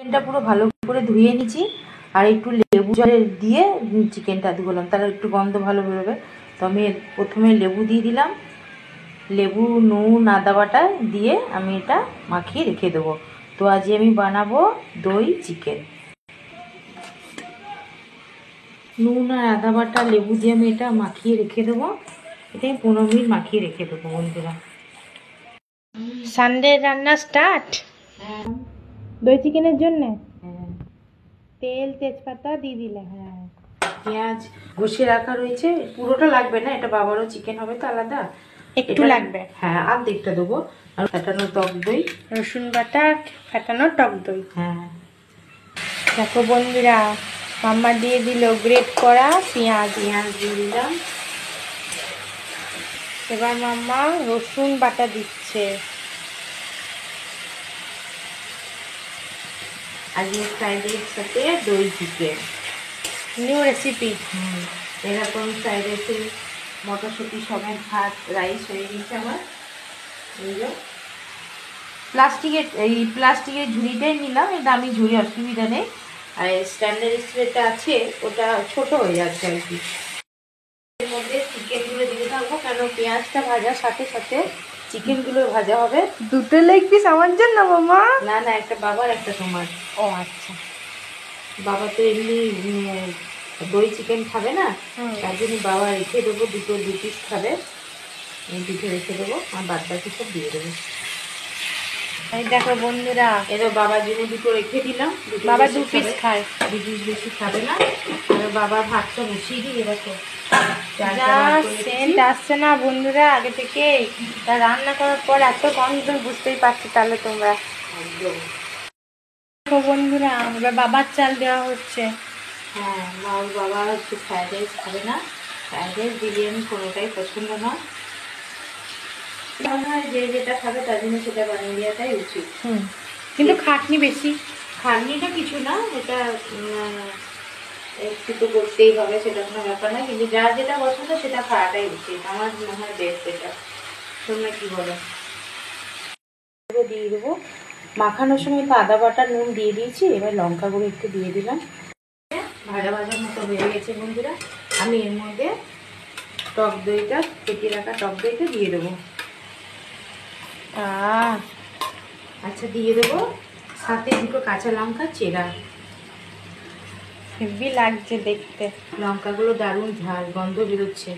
চিকেনটা পুরো ভালো করে ধুয়ে নিয়েছি আর একটু লেবু জলে দিয়ে চিকেনটা ধুলাম, তাহলে একটু গন্ধ ভালো বেরোবে। তো আমি প্রথমে লেবু দিয়ে দিলাম, লেবু নুন আদা বাটা দিয়ে আমি এটা মাখিয়ে রেখে দেবো। তো আজ আমি বানাবো দই চিকেন। নুন আর আদা বাটা লেবু দিয়ে আমি এটা মাখিয়ে রেখে দেবো। এটা 15 মিনিট মাখিয়ে রেখে দেবো বন্ধুরা। সানডে রান্না স্টার্ট। হ্যাঁ দই চিকেনের জন্য হ্যাঁ তেল তেজপাতা দিয়ে দিলে। হ্যাঁ, পেঁয়াজ ঘষে রাখা রয়েছে, পুরোটা লাগবে না, এটা বাবারও চিকেন হবে তো আলাদা, একটু লাগবে। হ্যাঁ আর্ধেকটা দেবো। আর ফেটানো টক দই, রসুন বাটা, ফেটানো টক দই। হ্যাঁ দেখো বন্ধুরা, মাম্মা দিয়ে দিল গ্রেট করা পেঁয়াজ। পেঁয়াজ দিয়ে দিলাম। এবার মাম্মা রসুন বাটা দিচ্ছে। আজকে ফ্রাইড রাইস সাথে দই চিকেন, নিউ রেসিপি। এরকম ফ্রাইড রাইসে মটরশুঁটি সমেত ভাত রাইস হয়ে গেছে আমার। প্লাস্টিকের ঝুড়িটাই নিলাম, এই দামি ঝুড়ি, অসুবিধা নেই। আর স্ট্যান্ডার্ড স্প্রেটা আছে ওটা ছোট হয়ে যাচ্ছে আর কি। এর মধ্যে চিকেনগুলো দিয়ে থাকবো, কেন পেঁয়াজটা ভাজার সাথে সাথে চিকেনগুলো ভাজা হবে। দুটো লেগ পিস আমার জন্য মাম্মা? না না, একটা বাবার একটা তোমার। ও আচ্ছা। বাবা তো এমনি দই চিকেন খাবে না, তার জন্য বাবা রেখে দেবো, দু পিস খাবে, দুটো রেখে দেবো, আর বাদ বাকি সব দিয়ে দেবো। এই দেখো বন্ধুরা, এবার বাবার জন্য দুটো রেখে দিলাম। বাবা 2 পিস খায়, 2 পিস বেশি খাবে না। আর বাবার ভাতটা বসিয়ে দিই, এরকম যা সেন্ট আসছে না বন্ধুরা আগে থেকেই। তা রান্না করার পর এত গন্ধ বুঝতেই পারছো তাহলে তোমরা। একদম। দেখো বন্ধুরা, এবার বাবার চাল দেওয়া হচ্ছে। হ্যাঁ, বাবা হচ্ছে ফ্রাইড রাইস খাবে না, ফ্রাইড রাইস বিরিয়ানি কোনোটাই পছন্দ না। মনে হয় যে যেটা খাবে তার জন্য সেটা বানিয়ে দেওয়াটাই উচিত। কিন্তু খাটনি বেশি। খাটনিটা কিছু না, এটা একটু তো করতেই হবে, সেটা কোনো ব্যাপার না, কিন্তু যার যেটা পছন্দ সেটা খাওয়াটাই উচিত। আমার মনে হয় বেস্ট এটা। তোমরা কি বলো? দিয়ে দেবো, মাখানোর সময় তো আদা বাটা নুন দিয়ে দিয়েছি, এবার লঙ্কা গুঁড়ো একটু দিয়ে দিলাম। ভাজা ভাজার মতো হয়ে গেছে বন্ধুরা। আমি এর মধ্যে টক দইটা, ফেটিয়ে রাখা টক দইটা দিয়ে দেবো। আচ্ছা, দিয়ে দেবো সাথে দুটো কাঁচা লঙ্কা চেরা। হেভি লাগছে দেখতে, লঙ্কাগুলো দারুণ ঝাল, গন্ধ বেরোচ্ছে।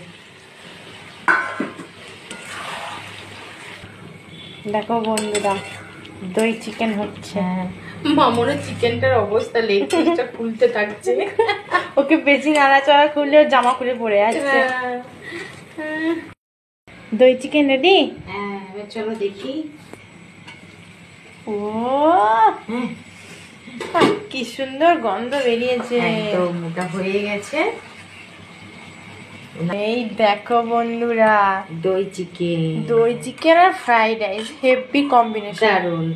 দেখো বন্ধুরা, দই চিকেন হচ্ছে। মামনের চিকেনটার অবস্থা, লেগ পিসটা খুলতে থাকছে। ওকে বেশি নাড়াচাড়া করলে জামা খুলে পড়ে যাচ্ছে। দই চিকেন রেডি? হ্যাঁ, এবার চলো দেখি। ও কি সুন্দর গন্ধ বেরিয়েছে, একদম ওটা হয়ে গেছে। এই দেখো বন্ধুরা, দই চিকেন আর ফ্রাইড রাইস হেভি কম্বিনেশন, দারুণ।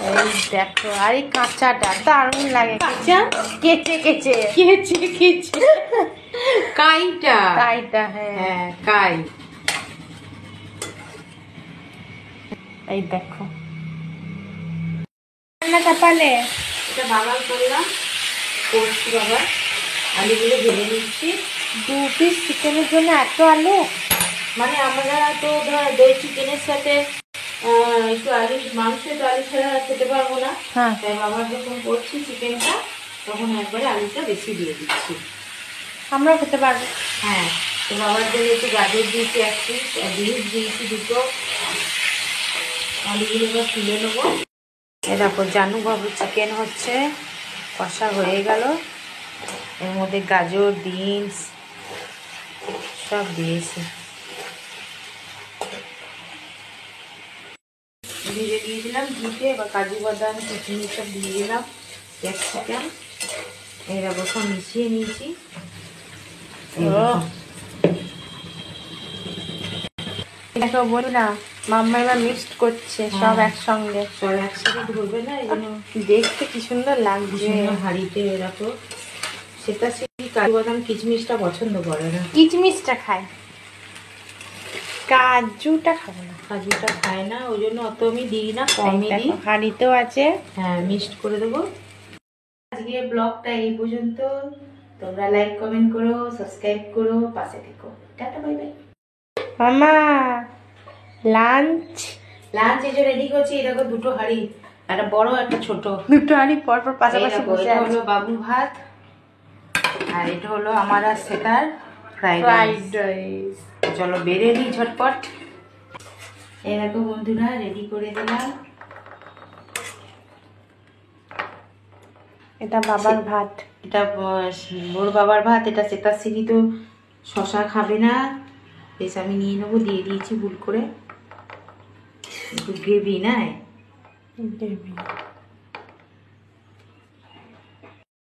এই দেখো, আর এই কাঁচাটা দারুণ লাগে। কাঁচা কেচে কেচে কাইটা, হ্যাঁ কাই। এই দেখো রান্না চাপালে। এটা বাবার করলাম, করছি বাবা। আলুগুলো ভেজে নিচ্ছি। 2 পিস চিকেনের জন্য এত আলু? মানে আমরা তো ধর দই চিকেনের সাথে একটু আলু, মাংস তো আলু ছাড়া খেতে পারবো না, তাই বাবার যখন করছি চিকেনটা তখন একবারে আলুটা বেশি দিয়ে দিচ্ছি। আমরাও খেতে পারবো। হ্যাঁ, তো বাবার জন্য একটু গাজর দিয়েছি 1 পিস, আর বিনস দিয়েছি 2টো। আলুগুলো এবার তুলে নেবো। দেখো জানু বাবু চিকেন হচ্ছে, কষা হয়ে গেল। এর মধ্যে গাজর বিনস সব দিয়েছি, ভেজে দিয়ে দিলাম ঘিতে। এবার কাজু বাদাম কিশমিশ সব দিয়ে দিলাম, ক্যাপসিকাম, এরকম সব মিশিয়ে নিয়েছি। দেখো বন্ধুরা, মাম্মা এবার মিক্সড করছে সব একসঙ্গে, সব একসাথে ধরবে না, এই জন্য দেখতে কি সুন্দর লাগছে। হাঁড়িতে এরকম। সেটা সেই কাজু বাদাম কিশমিশটা পছন্দ করে না, কিচমিচটা খায়। কাজুটা খাবো না। কাজুটা খায় না, ওই জন্য অত আমি দিই না, কমই দিই। হাঁড়িতেও আছে। হ্যাঁ, মিক্সড করে দেবো। আজকে ব্লগটা এই পর্যন্ত। তোমরা লাইক কমেন্ট করো, সাবস্ক্রাইব করো, পাশে থেকো। Tata, bye bye. মামা লাঞ্চ এই যে রেডি করছি। এই দেখো, দুটো হাঁড়ি, একটা বড় একটা ছোট। দুটো হাঁড়ি পরপর পাশাপাশি বসে এটা আছে। হলো বাবুর ভাত, আর এটা হলো আমার আর সেটার ফ্রাইড রাইস। চলো বেড়ে নিই ঝটপট। এই দেখো বন্ধুরা, রেডি করে দিলাম। এটা বাবার ভাত। এটা ওর বাবার ভাত। এটা সেটার সিঁড়ি তো শশা খাবে না, বেশ আমি নিয়ে নেবো। দিয়ে দিয়েছি ভুল করে, একটু গ্রেভি নাই।